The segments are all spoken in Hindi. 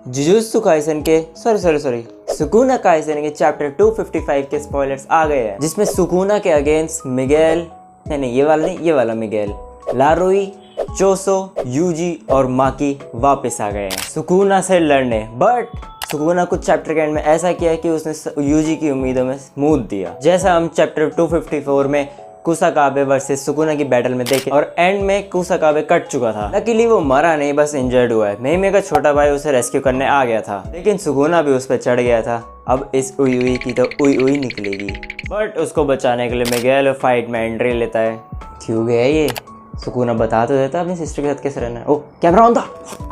जुजुत्सु काइसेन के सुकुना काइसेन के चैप्टर 255 के स्पॉयलर्स आ गए हैं, जिसमें सुकुना के अगेंस्ट मिगेल नहीं ये वाला मिगेल, लारोई, चोसो, यूजी और माकी वापस आ गए हैं सुकुना से लड़ने। बट सुकुना कुछ चैप्टर के एंड में ऐसा किया कि उसने यूजी की उम्मीदों में मूद दिया, जैसा हम चैप्टर 254 में कुसाकाबे वर्सेस सुकुना की बैटल में देखे, और एंड में कुसाकाबे कट चुका था। लकीली वो मरा नहीं, बस इंजर्ड हुआ है। मेहिमे का छोटा भाई उसे रेस्क्यू करने आ गया था, लेकिन सुकुना भी उस पर चढ़ गया था। अब इस उई उई की तो उई उई निकलेगी। बट उसको बचाने के लिए मिगेल फाइट में एंट्री लेता है। क्यों गया ये? सुकुना बता तो देता अपनी सिस्टर के साथ कैसे रहना है। ओह, कैमरा ऑन था।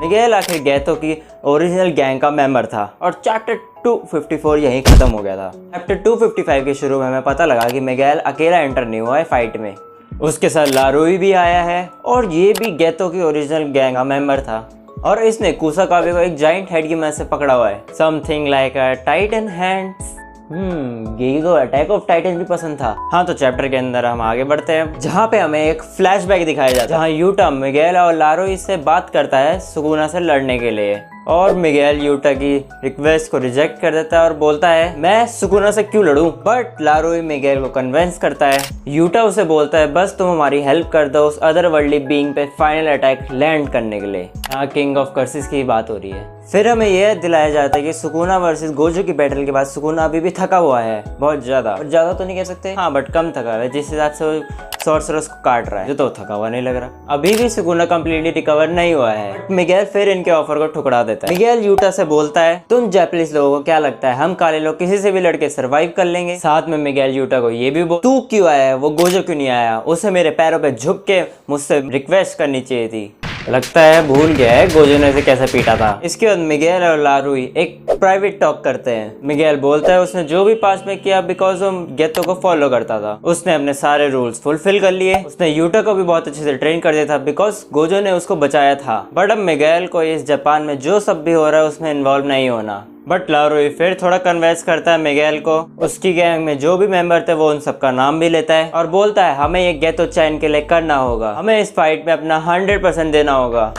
मिगेल आखिर गैतो की ओरिजिनल गैंग का मेंबर था और चैप्टर 254 यहीं खत्म हो गया था। चैप्टर 255 के शुरू में हमें पता लगा कि मिगेल अकेला एंटर नहीं हुआ है फाइट में, उसके साथ लारोई भी आया है और ये भी गैतो की ओरिजिनल गैंग का मेंबर था, और इसने कुसाकाबे को एक जाइंट हेड की मदद से पकड़ा हुआ है। समथिंग लाइक अ टाइटन हैंड्स। ये तो अटैक ऑफ टाइटन भी पसंद था। हाँ, तो चैप्टर के अंदर हम आगे बढ़ते हैं, जहाँ पे हमें एक फ्लैशबैक दिखाया जाता है, जहाँ यूटा मिगेल और लारोई से बात करता है सुकुना से लड़ने के लिए, और मिगेल यूटा की रिक्वेस्ट को रिजेक्ट कर देता है और बोलता है मैं सुकुना से क्यों लड़ूं। बट लारोई मिगेल को कन्विंस करता है। यूटा उसे बोलता है बस तुम हमारी हेल्प कर दो उस अदरवर्ल्डली बीइंग पे फाइनल अटैक लैंड करने के लिए। यहाँ किंग ऑफ कर्सिस की बात हो रही है। फिर हमें यह दिलाया जाता है कि सुकुना वर्सेस गोजो की बैटल के बाद सुकुना अभी भी थका हुआ है, बहुत ज्यादा तो नहीं कह सकते, हाँ बट कम थका है, जिस हिसाब से वो सॉर्सरर्स को काट रहा है, जो तो थका हुआ नहीं लग रहा। अभी भी सुकुना कंप्लीटली रिकवर नहीं हुआ है। बट मिगेल फिर इनके ऑफर को ठुकरा देता है। मिगेल यूटा से बोलता है तुम जापानीज लोगों को क्या लगता है हम काले लोग किसी से भी लड़के सरवाइव कर लेंगे? साथ में मिगेल यूटा को ये भी बोल तू क्यों आया, वो गोजो क्यों नहीं आया, उसे मेरे पैरों पे झुक के मुझसे रिक्वेस्ट करनी चाहिए थी। लगता है भूल गया है गोजो ने इसे कैसे पीटा था। इसके बाद मिगेल और लारोई एक प्राइवेट टॉक करते हैं। मिगेल बोलता है उसने जो भी पास में किया बिकॉज वो गेतो को फॉलो करता था, उसने अपने सारे रूल्स फुलफिल कर लिए। उसने यूटा को भी बहुत अच्छे से ट्रेन कर दिया था बिकॉज गोजो ने उसको बचाया था। बट अब मिगेल को इस जापान में जो सब भी हो रहा है उसमें इन्वॉल्व नहीं होना। बट लारोई फिर थोड़ा कन्विंस करता है मिगेल को, उसकी गैंग में जो भी मेंबर थे वो उन सबका नाम भी लेता है और बोलता है हमें ये गेतो चैन के लिए करना होगा, हमें इस फाइट में अपना 100% देना होगा।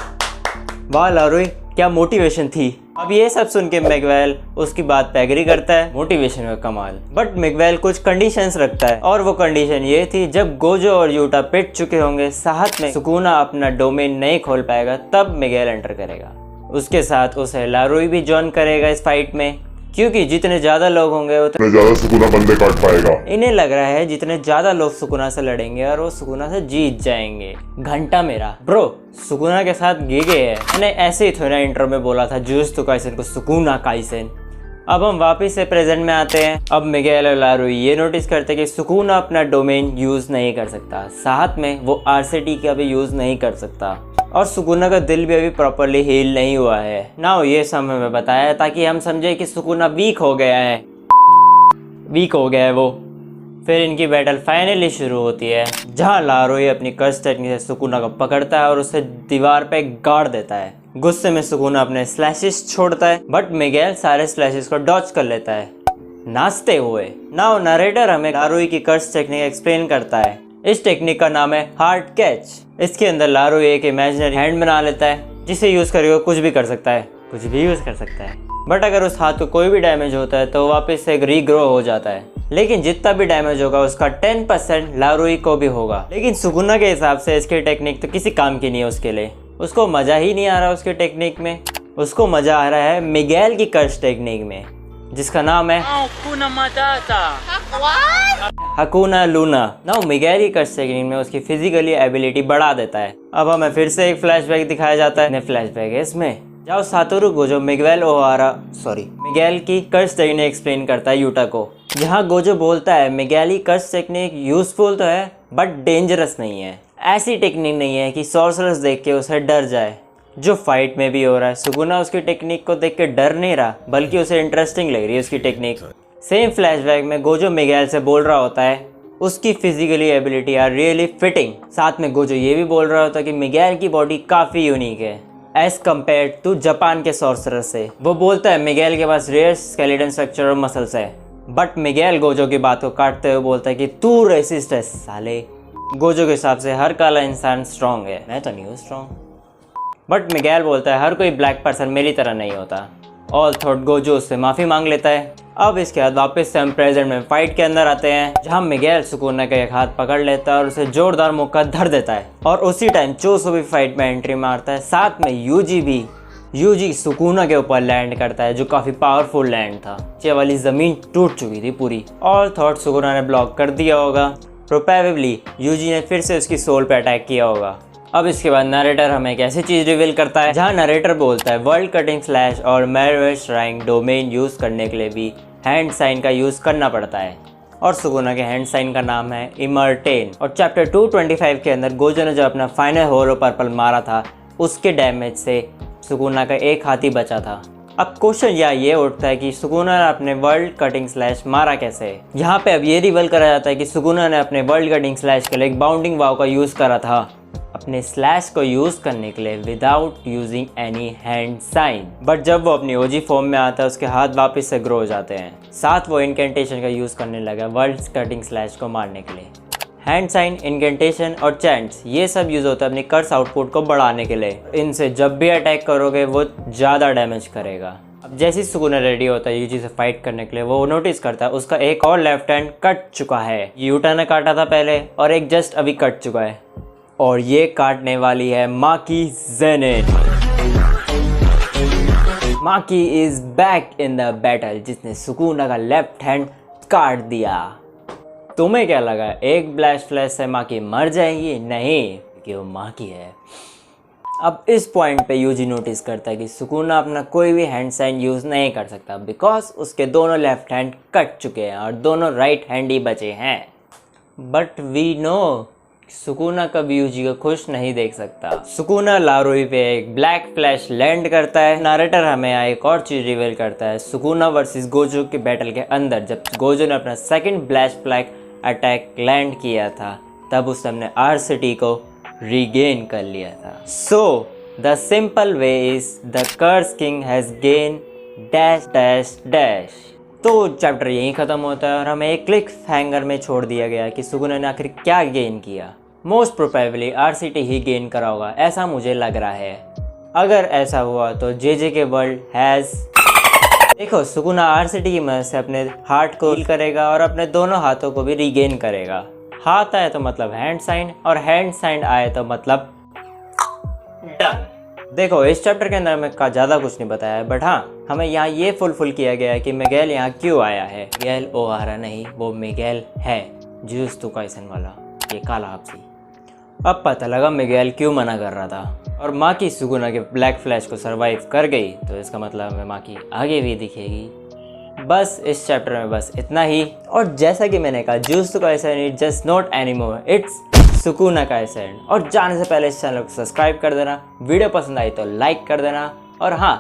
वाह लारोई, क्या मोटिवेशन थी। अब ये सब सुन के मिगेल उसकी बात पे एग्री करता है, मोटिवेशन का कमाल। बट मिगेल कुछ कंडीशंस रखता है और वो कंडीशन ये थी जब गोजो और यूटा पिट चुके होंगे, साथ में सुकुना अपना डोमेन नहीं खोल पाएगा, तब मिगेल एंटर करेगा। उसके साथ उसे लारोई भी ज्वाइन करेगा इस फाइट में, क्योंकि जितने ज्यादा लोग होंगे उतने ज्यादा सुकुना बंदे काट पाएगा। इन्हें लग रहा है जितने ज्यादा लोग सुकुना से लड़ेंगे और वो सुकुना से जीत जाएंगे। घंटा मेरा ब्रो सुकुना के साथ गिगे है, मैंने ऐसे ही थोड़ा इंट्रो में बोला था जुजुत्सु काइसेन को सुकुना काइसेन। अब हम वापस से प्रेजेंट में आते हैं। अब मिगेल और लारोई ये नोटिस करते हैं कि सुकुना अपना डोमेन यूज नहीं कर सकता, साथ में वो आरसीटी का भी यूज नहीं कर सकता, और सुकुना का दिल भी अभी प्रॉपरली हील नहीं हुआ है ना। ये सब हमें बताया ताकि हम समझे कि सुकुना वीक हो गया है वो। फिर इनकी बैटल फाइनली शुरू होती है, जहां लारोई अपनी कर्स टेक्निक से सुकुना को पकड़ता है और उसे दीवार पे गाड़ देता है। गुस्से में सुकुना अपने स्लैशेस छोड़ता है, बट मिगेल सारे स्लैशेस को डॉच कर लेता है नाचते हुए। नाउ नरेटर हमें लारोई की कर्स टेक्निक एक्सप्लेन करता है। इस टेक्निक का नाम है हार्ट कैच। इसके अंदर लारोई एक इमेजिनरी हैंड बना लेता है, जिसे यूज करके कुछ भी कर सकता है, कुछ भी यूज कर सकता है। बट अगर उस हाथ को कोई भी डैमेज होता है तो वापस से रीग्रो हो जाता है, लेकिन जितना भी डैमेज होगा उसका 10% लारोई को भी होगा। लेकिन सुकुना के हिसाब से इसकी टेक्निक तो किसी काम की नहीं है उसके लिए, उसको मजा ही नहीं आ रहा उसके टेक्निक में, उसको मजा आ रहा है मिगेल की कर्स टेक्निक में, जिसका नाम है हकुना लूना। नाउ मिगेल की कर्स टेक्निक में उसकी फिजिकली एबिलिटी बढ़ा देता है। अब हमें फिर से एक फ्लैशबैक दिखाया जाता है, फ्लैशबैक है इसमें, जाओ सातोरु गोजो मिगेल की कर्स टेक्निक एक्सप्लेन करता है यूटा को, जहाँ गोजो बोलता है मिगेल की कर्स टेक्निक यूजफुल तो है बट डेंजरस नहीं है। ऐसी टेक्निक नहीं है कि सॉर्सरर्स देख के उसे डर जाए, जो फाइट में भी हो रहा है। सुकुना उसकी टेक्निक को देख के डर नहीं रहा, बल्कि उसे इंटरेस्टिंग लग रही है उसकी टेक्निक। सेम फ्लैशबैक में गोजो मिगेल से बोल रहा होता है उसकी physically ability are really fitting. साथ में गोजो ये भी बोल रहा होता है कि मिगेल की बॉडी काफ़ी यूनिक है एज कम्पेयर टू जापान के सॉर्सरर से। वो बोलता है मिगेल के पास रेयर स्केलेटन स्ट्रक्चर और मसल्स है, बट मिगेल गोजो की बात को काटते हुए बोलता है कि तू रेसिस्ट है साले। गोजो के हिसाब से हर काला इंसान स्ट्रॉन्ग है, मैं तो नहीं हूँ स्ट्रॉन्ग। बट मिगेल बोलता है हर कोई ब्लैक पर्सन मेरी तरह नहीं होता। ऑल थॉट गोजो उससे माफ़ी मांग लेता है। अब इसके बाद वापस से हम प्रेजेंट में फाइट के अंदर आते हैं, जहाँ मिगेल सुकुना का एक हाथ पकड़ लेता है और उसे जोरदार मुक्का धर देता है। और उसी टाइम चोसो भी फाइट में एंट्री मारता है, साथ में यूजी सुकुना के ऊपर लैंड करता है, जो काफ़ी पावरफुल लैंड था। ये वाली ज़मीन टूट चुकी थी पूरी। ऑल थॉट सुकुना ने ब्लॉक कर दिया होगा। प्रोबेबली यूजी ने फिर से उसकी सोल पे अटैक किया होगा। अब इसके बाद नरेटर हमें एक ऐसी चीज़ रिवील करता है, जहाँ नरेटर बोलता है वर्ल्ड कटिंग स्लैश और मैरवेल श्राइन डोमेन यूज़ करने के लिए भी हैंड साइन का यूज़ करना पड़ता है। और सुकुना के हैंड साइन का नाम है इमर्टेन। और चैप्टर 225 के अंदर गोजो ने जो अपना फाइनल होलो पर्पल मारा था, उसके डैमेज से सुकुना का एक हाथ ही बचा था। अब क्वेश्चन ये उठता है कि सुकुना ने अपने वर्ल्ड कटिंग स्लैश मारा कैसे। यहाँ पे अब ये रिवील करा जाता है कि सुकुना ने अपने वर्ल्ड कटिंग स्लैश के लिए एक बाउंडिंग वाव का यूज़ करा था, अपने स्लैश को यूज़ करने के लिए without using any hand sign. But जब वो अपनी ओजी फॉर्म में आता है, उसके हाथ वापस से ग्रो हो जाते हैं। साथ वो इनकेंटेशन का यूज़ करने लगा वर्ल्ड कटिंग स्लैश को मारने के लिए। हैंड साइन, इनकेंटेशन और चैंट्स ये सब यूज़ होता है अपनी कर्स आउटपुट को बढ़ाने के लिए। इनसे जब भी अटैक करोगे वो ज़्यादा डैमेज करेगा। अब जैसे ही सुकुना रेडी होता है यूजी से फाइट करने के लिए, वो नोटिस करता है उसका एक और लेफ्ट हैंड कट चुका है। यूटा ने काटा था पहले और एक जस्ट अभी कट चुका है, और ये काटने वाली है Maki Zenin. Maki is back in the battle, जिसने सुकुना का लेफ्ट हैंड काट दिया। तुम्हें क्या लगा एक ब्लैश फ्लैश से माकी मर जाएगी? नहीं, कि वो माकी है। अब इस पॉइंट पे यूजी नोटिस करता है कि सुकुना अपना कोई भी हैंड साइन यूज़ नहीं कर सकता, बिकॉज उसके दोनों लेफ्ट हैंड कट चुके हैं और दोनों राइट हैंड ही बचे हैं। बट वी नो सुकुना कभी यूजी को खुश नहीं देख सकता। सुकुना लारुई पे एक ब्लैक फ्लैश लैंड करता है। नरेटर हमें यहाँ एक और चीज रिवील करता है, सुकुना वर्सेस गोजो के बैटल के अंदर जब गोजो ने अपना सेकंड ब्लैश फ्लैग अटैक लैंड किया था, तब उसने अपने आर सिटी को रीगेन कर लिया था। So the simple way is the curse king has gain dash dash dash. तो चैप्टर यहीं ख़त्म होता है और हमें एक क्लिक हैंगर में छोड़ दिया गया कि सुकुना ने आखिर क्या गेन किया। मोस्ट प्रोबेबली आरसीटी ही गेन करा होगा, ऐसा मुझे लग रहा है। अगर ऐसा हुआ तो जेजे के वर्ल्ड हैज़, देखो सुकुना आरसीटी की मदद से अपने हार्ट को हील करेगा और अपने दोनों हाथों को भी रीगेन करेगा। हाथ आए तो मतलब हैंड साइन, और हैंड साइन आए तो मतलब डन। देखो इस चैप्टर के अंदर हमें ज़्यादा कुछ नहीं बताया है, बट हाँ हमें यहाँ ये फुलफिल किया गया है कि मिगेल यहाँ क्यों आया है। मिगेल ओहारा नहीं, वो मिगेल है जुजुत्सु काइसेन वाला, ये काला हाप्सी। अब पता लगा मिगेल क्यों मना कर रहा था। और माकी सुकुना के ब्लैक फ्लैश को सरवाइव कर गई, तो इसका मतलब हमें माकी आगे भी दिखेगी। बस इस चैप्टर में बस इतना ही। और जैसा कि मैंने कहा, Jujutsu Kaisen is just not anymore, it's Sukuna Kaisen. और जाने से पहले इस चैनल को सब्सक्राइब कर देना, वीडियो पसंद आई तो लाइक कर देना। और हाँ,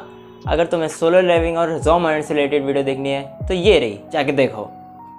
अगर तुम्हें सोलो लेवलिंग और ज़ोंबी से रिलेटेड वीडियो देखनी है तो ये रही, जाके देखो।